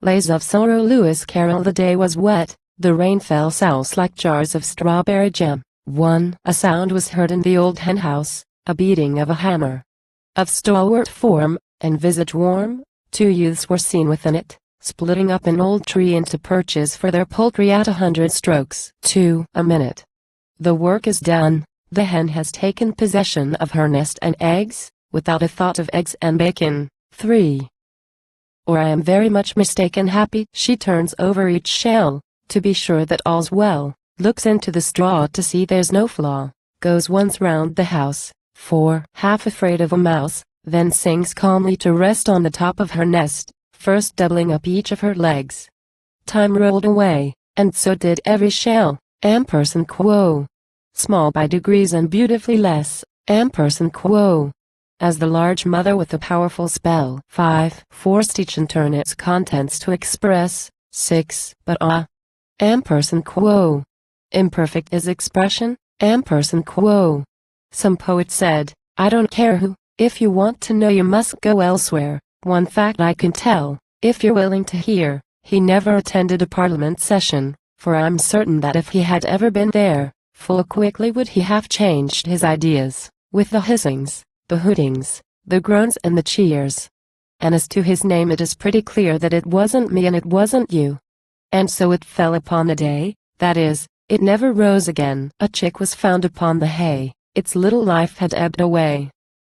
Lays of Sorrow. Lewis Carroll. The day was wet, the rain fell souse like jars of strawberry jam. 1. A sound was heard in the old hen house, a beating of a hammer. Of stalwart form, and visage warm, 2 youths were seen within it, splitting up an old tree into perches for their poultry at 100 strokes. 2. A minute. The work is done, the hen has taken possession of her nest and eggs, without a thought of eggs and bacon. 3. Or I am very much mistaken. Happy. She turns over each shell, to be sure that all's well, looks into the straw to see there's no flaw, goes once round the house. 4. Half afraid of a mouse, then sinks calmly to rest on the top of her nest, first doubling up each of her legs. Time rolled away, and so did every shell. Quo. Small by degrees and beautifully less. Quo. As the large mother with a powerful spell. 5. Forced each in turn its contents to express. 6. But Quo. Imperfect is expression. Quo. Some poet said, I don't care who, if you want to know you must go elsewhere. One fact I can tell, if you're willing to hear, he never attended a parliament session, for I'm certain that if he had ever been there, full quickly would he have changed his ideas, with the hissings, the hootings, the groans and the cheers. And as to his name, it is pretty clear that it wasn't me and it wasn't you. And so it fell upon a day, that is, it never rose again. A chick was found upon the hay, its little life had ebbed away.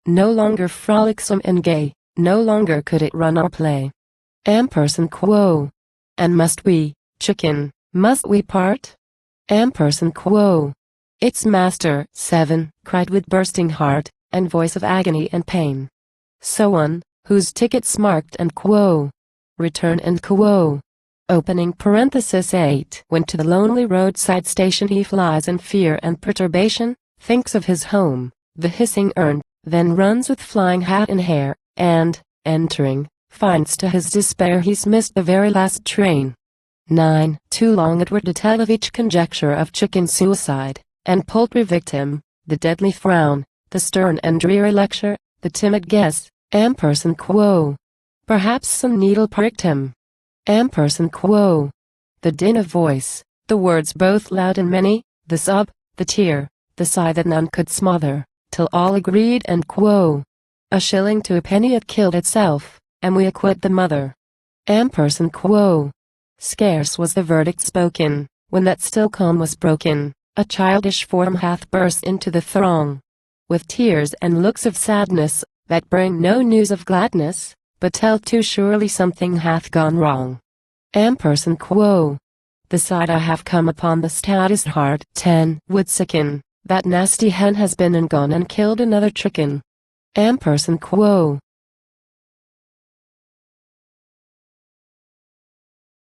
No longer frolicsome and gay, no longer could it run or play. Quo. And must we, chicken, must we part? Quo. Its master. 7. Cried with bursting heart, and voice of agony and pain. So one, whose ticket's marked and quo. Return and quo. Opening parenthesis 8. When to the lonely roadside station he flies in fear and perturbation, thinks of his home, the hissing urn, then runs with flying hat and hair, and, entering, finds to his despair he's missed the very last train. 9. Too long it were to tell of each conjecture of chicken suicide, and poultry victim, the deadly frown, the stern and dreary lecture, the timid guess. Quo. Perhaps some needle pricked him. Quo. The din of voice, the words both loud and many, the sob, the tear, the sigh that none could smother, till all agreed and quo. A shilling to a penny it killed itself, and we acquit the mother. Quo. Scarce was the verdict spoken, when that still calm was broken, a childish form hath burst into the throng. With tears and looks of sadness, that bring no news of gladness, but tell too surely something hath gone wrong. Quo. The sight I have come upon the stoutest heart. 10. Would sicken, that nasty hen has been and gone and killed another chicken. Quo.